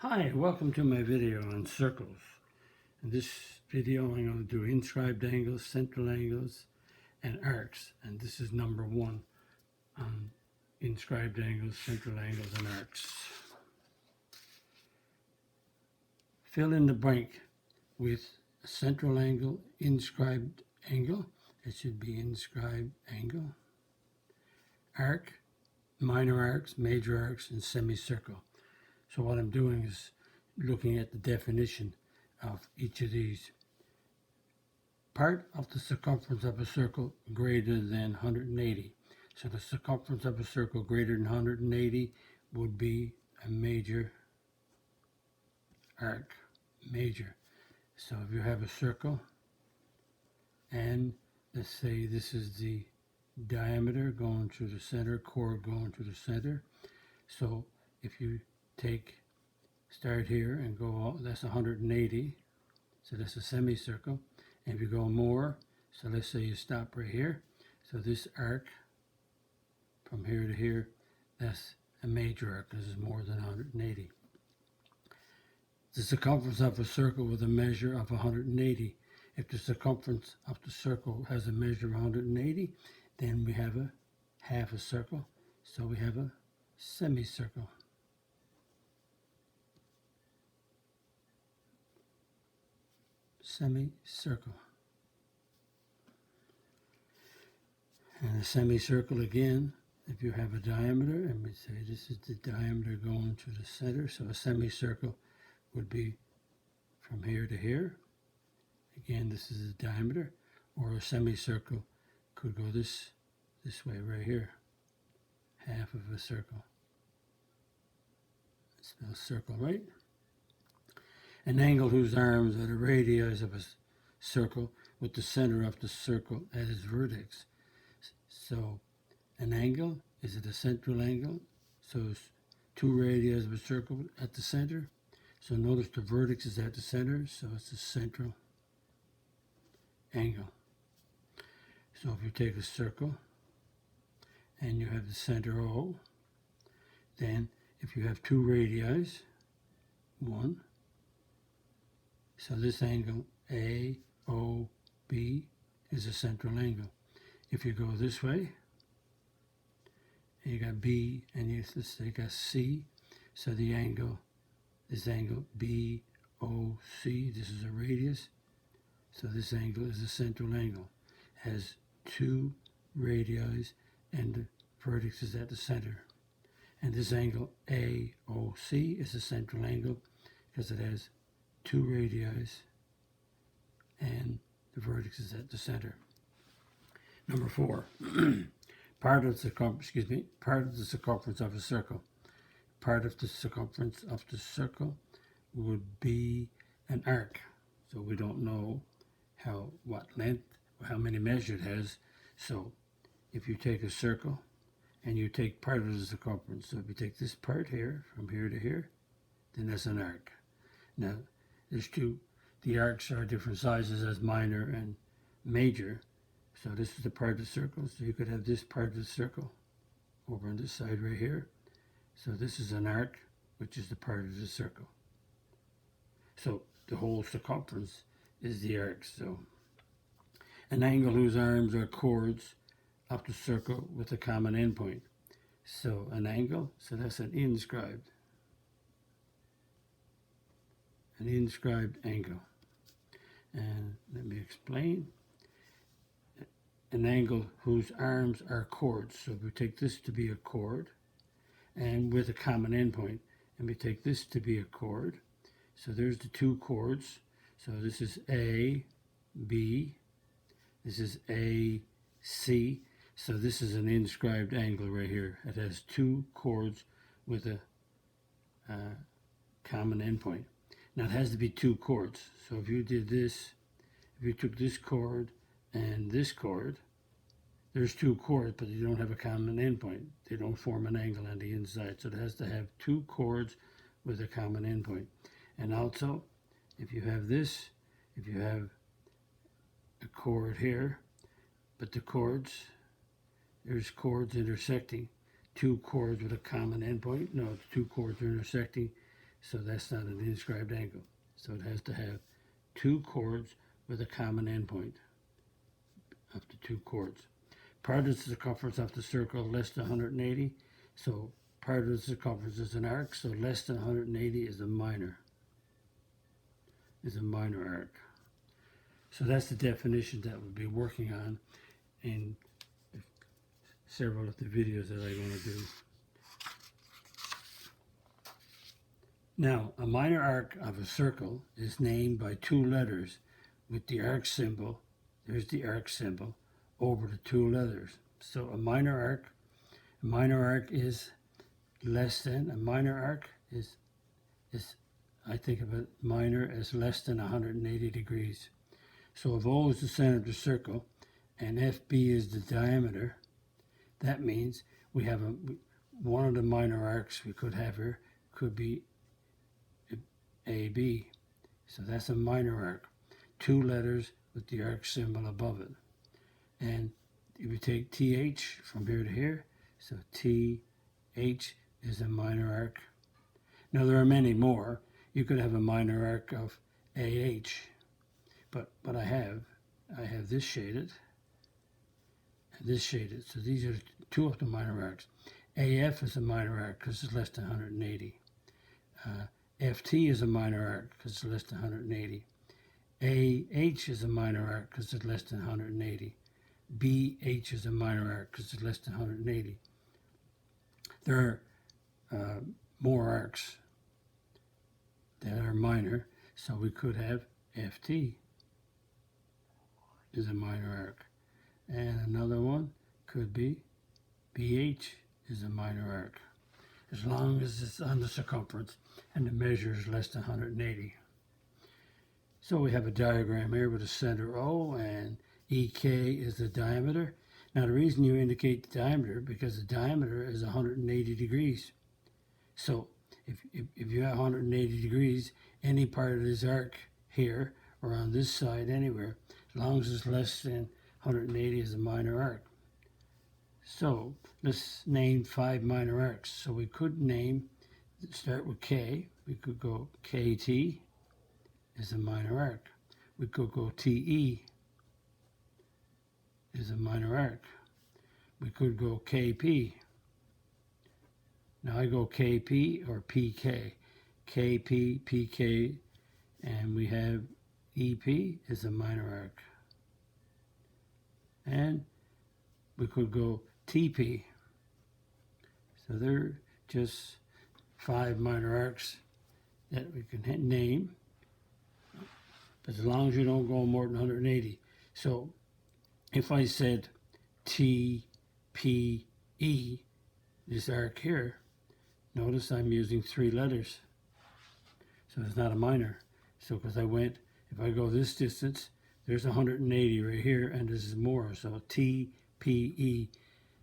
Hi, welcome to my video on circles. In this video I'm going to do inscribed angles, central angles, and arcs. And this is number 1 on inscribed angles, central angles, and arcs. Fill in the blank with a central angle, inscribed angle. It should be inscribed angle. Arc, minor arcs, major arcs, and semicircle. So what I'm doing is looking at the definition of each of these. Part of the circumference of a circle greater than 180. So the circumference of a circle greater than 180 would be a major arc. Major. So if you have a circle, and let's say this is the diameter going through the center, chord going through the center. So if you start here and go all, that's 180. So that's a semicircle. And if you go more, so let's say you stop right here. So this arc from here to here, that's a major arc because it's more than 180. The circumference of a circle with a measure of 180. If the circumference of the circle has a measure of 180, then we have a half a circle. So we have a semicircle. Semicircle. And a semicircle again, if you have a diameter, and we say this is the diameter going to the center, so a semicircle would be from here to here. Again, this is the diameter, or a semicircle could go this way right here, half of a circle. Spell circle, right? An angle whose arms are the radii of a circle with the center of the circle at its vertex. So an angle, is it a central angle? So it's two radii of a circle at the center. So notice the vertex is at the center, so it's a central angle. So if you take a circle and you have the center O, then if you have two radii, one, so this angle AOB is a central angle. If you go this way, you got B and you got C, so the angle, this angle BOC, this is a radius, so this angle is a central angle. It has two radii and the vertex is at the center. And this angle AOC is a central angle because it has two radii and the vertex is at the center. Number 4, part of the circumference of a circle. Part of the circumference of the circle would be an arc. So we don't know what length, how many measures it has. So if you take a circle and you take part of the circumference, so if you take this part here, from here to here, then that's an arc. Now, the arcs are different sizes as minor and major. So this is the part of the circle. So you could have this part of the circle over on this side right here. So this is an arc, which is the part of the circle. So the whole circumference is the arc. So an angle whose arms are chords of the circle with a common endpoint. So an angle, so that's an inscribed. An inscribed angle. And let me explain. An angle whose arms are chords. So we take this to be a chord and with a common endpoint, and we take this to be a chord. So there's the two chords. So this is A, B, this is A, C. So this is an inscribed angle right here. It has two chords with a common endpoint. Now it has to be two chords. So if you did this, if you took this chord and this chord, there's two chords, but they don't have a common endpoint. They don't form an angle on the inside. So it has to have two chords with a common endpoint. And also, if you have this, if you have a chord here, but the chords, there's chords intersecting, two chords with a common endpoint. No, two chords are intersecting, So that's not an inscribed angle. So it has to have two chords with a common endpoint up to two chords. Part of the circumference of the circle less than 180. So part of the circumference is an arc. So less than 180 is a minor arc. So that's the definition that we'll be working on in several of the videos that I'm going to do. Now, a minor arc of a circle is named by two letters with the arc symbol, there's the arc symbol, over the two letters. So a minor arc is less than, a minor arc is I think of it minor as less than 180 degrees. So if O is the center of the circle and FB is the diameter, that means we have one of the minor arcs we could have here could be AB. So that's a minor arc. Two letters with the arc symbol above it. And if you take TH from here to here, so TH is a minor arc. Now there are many more. You could have a minor arc of AH, but I have this shaded and this shaded. So these are two of the minor arcs. AF is a minor arc because it's less than 180. FT is a minor arc because it's less than 180. AH is a minor arc because it's less than 180. BH is a minor arc because it's less than 180. There are more arcs that are minor, so we could have FT is a minor arc. And another one could be BH is a minor arc, as long as it's on the circumference and the measure is less than 180. So we have a diagram here with a center O, and EK is the diameter. Now the reason you indicate the diameter, because the diameter is 180 degrees. So if you have 180 degrees, any part of this arc here or on this side anywhere, as long as it's less than 180 is a minor arc. So let's name 5 minor arcs. So we could start with K. We could go KT is a minor arc. We could go TE is a minor arc. We could go KP. Now I go KP or PK. KP, PK, and we have EP is a minor arc. And we could go TP. So they're just 5 minor arcs that we can name, but as long as you don't go more than 180. So if I said TPE, this arc here, notice I'm using 3 letters. So it's not a minor. So because if I go this distance, there's 180 right here, and this is more. So TPE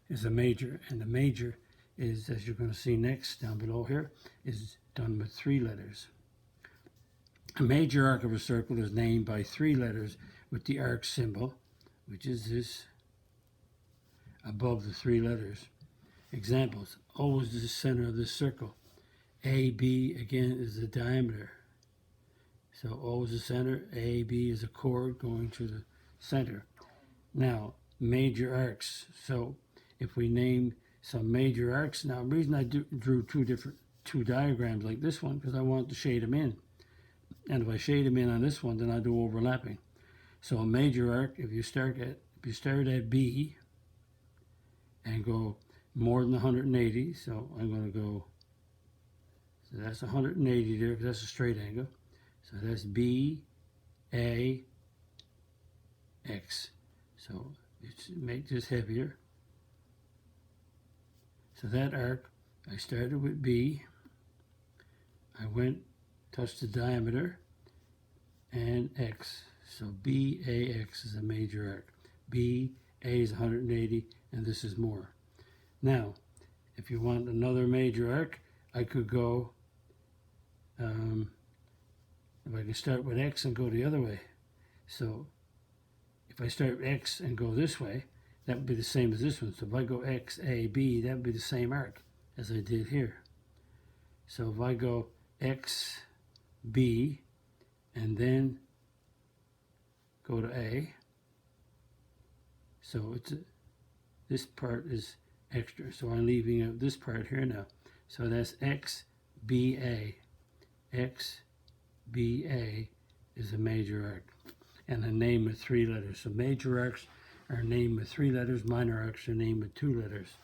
is a major, and the major is, as you're going to see next down below here, is done with 3 letters. A major arc of a circle is named by 3 letters with the arc symbol, which is this above the 3 letters. Examples: O is the center of this circle. AB again is the diameter. So O is the center, AB is a chord going to the center. Now, major arcs. So if we name some major arcs, now the reason I drew two diagrams like this one, because I want to shade them in. And if I shade them in on this one, then I do overlapping. So a major arc, if you start at B and go more than 180, so I'm going to go, so that's 180 there, because that's a straight angle. So that's B, A, X. So let's make this heavier. So that arc, I started with B. I touched the diameter, and X. So BAX is a major arc. BA is 180, and this is more. Now, if you want another major arc, I could go, if I can start with X and go the other way. So if I start with X and go this way, that would be the same as this one. So if I go XAB, that would be the same arc as I did here. So if I go XB, and then go to A. So this part is extra, so I'm leaving out this part here now. So that's XBA. XBA is a major arc, and a name with 3 letters. So major arcs are named with 3 letters, minor arcs are named with 2 letters.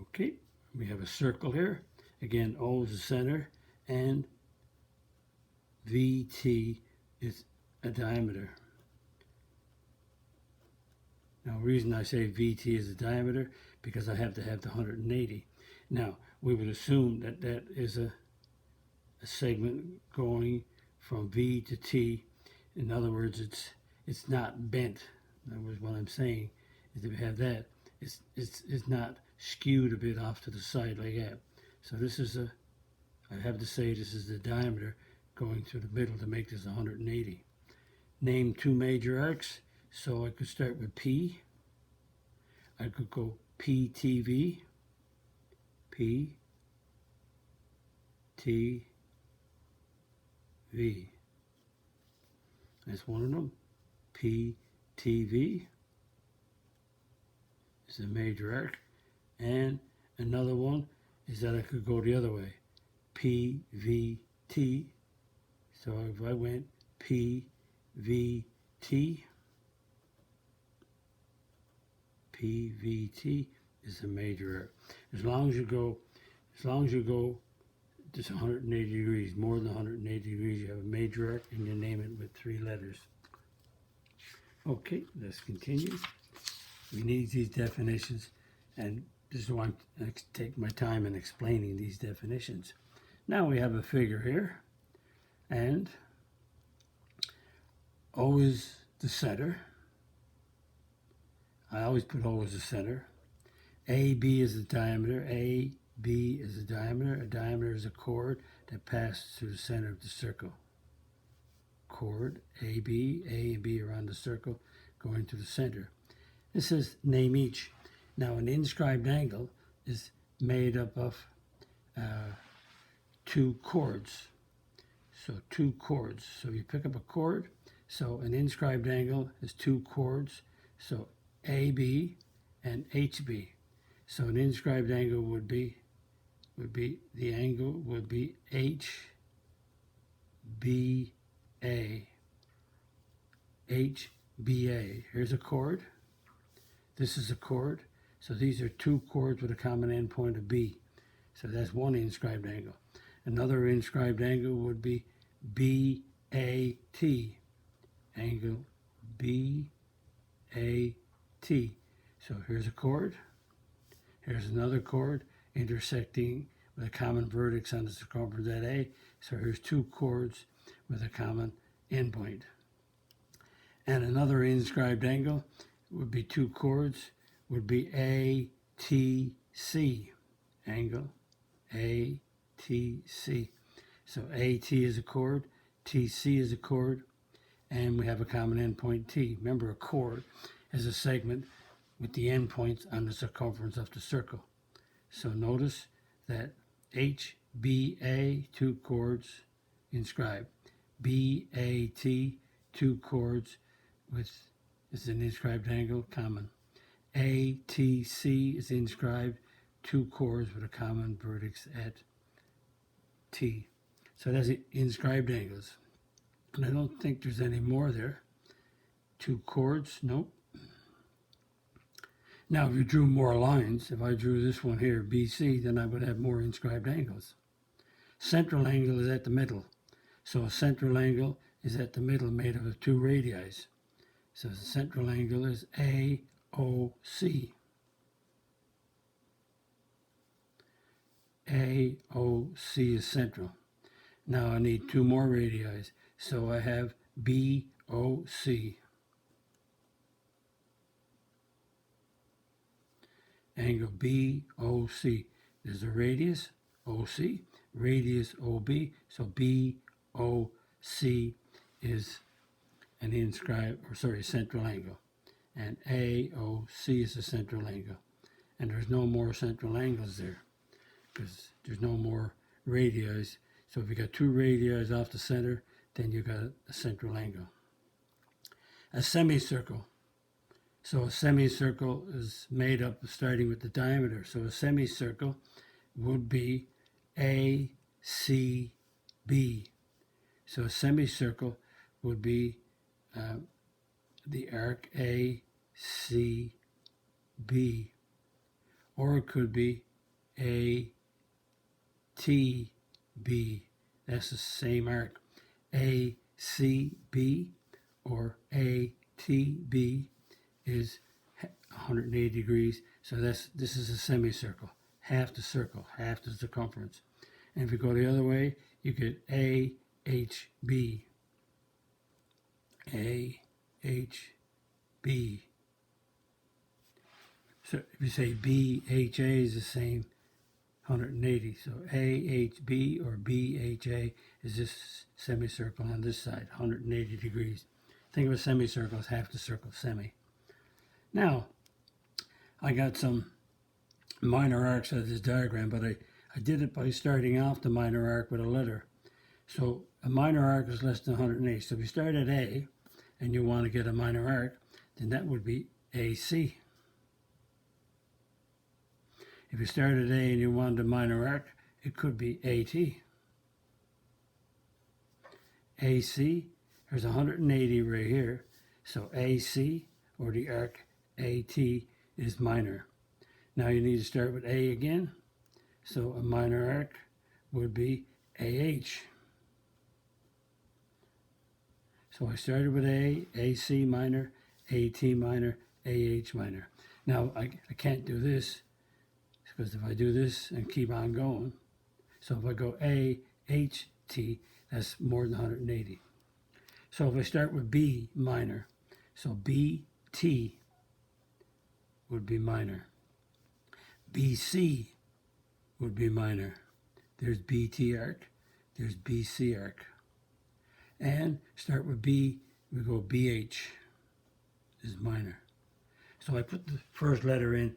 Okay, we have a circle here. Again, O is the center, and VT is a diameter. Now, the reason I say VT is a diameter, because I have to have the 180. Now, we would assume that that is a segment going from V to T. In other words, it's not bent. That was what I'm saying. Is if we have that, it's not skewed a bit off to the side like that. So this is I have to say this is the diameter going through the middle to make this 180. Name 2 major arcs. So I could start with P. I could go PTV, P, T, V. That's one of them. PTV is a major arc. And another one is that I could go the other way. PVT. So if I went PVT, PVT is a major arc. As long as you go just 180 degrees, more than 180 degrees, you have a major arc, and you name it with 3 letters. Okay, let's continue. We need these definitions, and this is why I take my time in explaining these definitions. Now we have a figure here, and O is the center. I always put O as the center. AB is the diameter. AB is the diameter. A diameter is a chord that passes through the center of the circle. Chord, AB, A and B are on the circle going to the center. This says name each. Now an inscribed angle is made up of 2 chords. So 2 chords. So you pick up a chord. So an inscribed angle is 2 chords. So AB and HB. So an inscribed angle would be the angle would be HBA. HBA. Here's a chord. This is a chord. So these are 2 chords with a common endpoint of B. So that's one inscribed angle. Another inscribed angle would be BAT. Angle BAT. So here's a chord. Here's another chord intersecting with a common vertex on the circumference at A. So here's 2 chords with a common endpoint. And another inscribed angle would be 2 chords, would be ATC. Angle ATC. So AT is a chord, TC is a chord, and we have a common endpoint T. Remember, a chord is a segment with the endpoints on the circumference of the circle. So notice that HBA, 2 chords inscribed. BAT, 2 chords with is an inscribed angle common. ATC is inscribed, 2 chords with a common vertex at T. So that's inscribed angles. And I don't think there's any more there. 2 chords, nope. Now, if you drew more lines, if I drew this one here, BC, then I would have more inscribed angles. Central angle is at the middle. So a central angle is at the middle made up of 2 radii. So the central angle is AOC. AOC is central. Now I need 2 more radii. So I have BOC. Angle BOC. There's a radius, OC, radius OB. So BOC is an central angle. And AOC is a central angle. And there's no more central angles there because there's no more radii. So if you got two radii off the center, then you got a central angle. A semicircle. So a semicircle is made up of starting with the diameter. So a semicircle would be ACB. So a semicircle would be the arc ACB, or it could be ATB. That's the same arc. ACB or ATB is 180 degrees. So this is a semicircle, half the circle, half the circumference. And if you go the other way, you get AHB. AHB. So if you say BHA is the same, 180. So AHB or BHA is this semicircle on this side, 180 degrees. Think of a semicircle as half the circle, semi. Now, I got some minor arcs out of this diagram, but I did it by starting off the minor arc with a letter. So a minor arc is less than 180. So if you start at A and you want to get a minor arc, then that would be AC. If you start at A and you want a minor arc, it could be AT. AC, there's 180 right here. So AC, or the arc AT, is minor. Now you need to start with A again. So a minor arc would be AH. So I started with A, AC minor, AT minor, AH minor. Now I can't do this, because if I do this and keep on going, so if I go A, H, T, that's more than 180. So if I start with B minor, so B, T would be minor. BC would be minor. There's BT arc, there's BC arc. And start with B, we go BH is minor. So I put the first letter in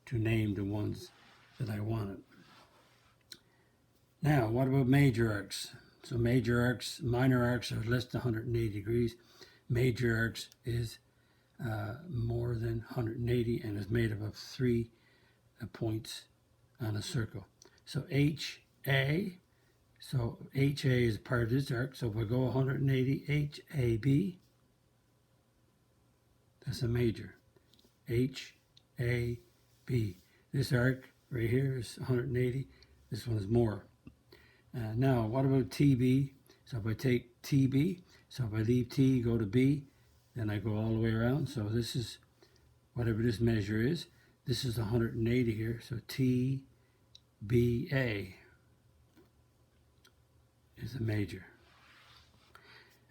to name the ones that I wanted. Now, what about major arcs? So major arcs, minor arcs are less than 180 degrees. Major arcs is more than 180 and is made up of 3 points on a circle. So HA, so HA is part of this arc. So if I go 180, HAB, that's a major. HAB. This arc right here is 180. This one is more. Now, what about TB? So if I take TB, so if I leave T, go to B, then I go all the way around. So this is, whatever this measure is, this is 180 here. So TBA is a major.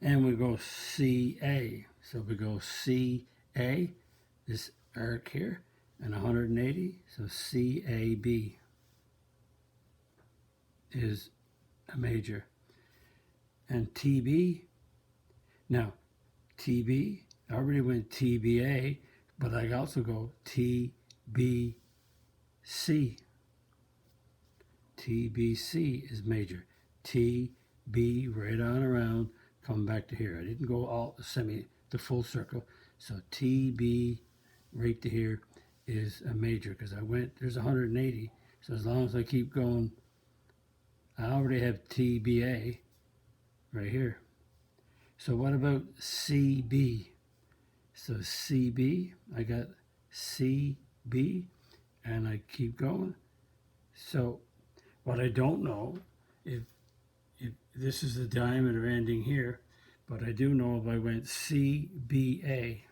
And we go CA. So we go CA, this arc here, and 180, so CAB is a major. And TB, now TB, I already went TBA, but I also go TBC. TBC is major. TB right on around, come back to here. I didn't go all the full circle. So TB right to here is a major, because I went, there's 180. So as long as I keep going, I already have TBA right here. So what about CB? So CB, I got CB, and I keep going. So what I don't know, if this is the diameter ending here, but I do know if I went CBA,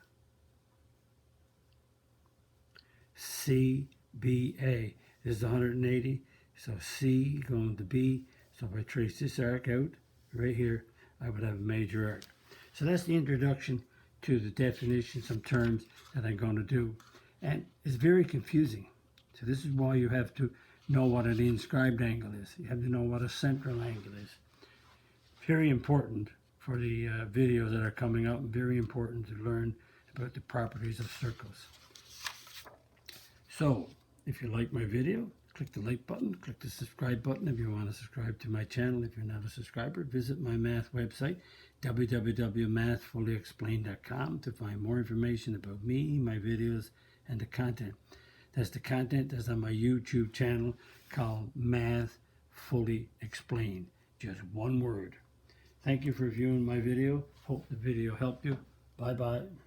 CBA is 180, so C going to B. So if I trace this arc out right here, I would have a major arc. So that's the introduction to the definition, some terms that I'm going to do. And it's very confusing. So this is why you have to know what an inscribed angle is. You have to know what a central angle is. Very important for the videos that are coming up, very important to learn about the properties of circles. So, if you like my video, Click the like button, click the subscribe button if you want to subscribe to my channel. If you're not a subscriber, visit my math website, www.mathfullyexplained.com, to find more information about me, my videos, and the content. That's the content that's on my YouTube channel called Math Fully Explained. Just one word. Thank you for viewing my video. Hope the video helped you. Bye-bye.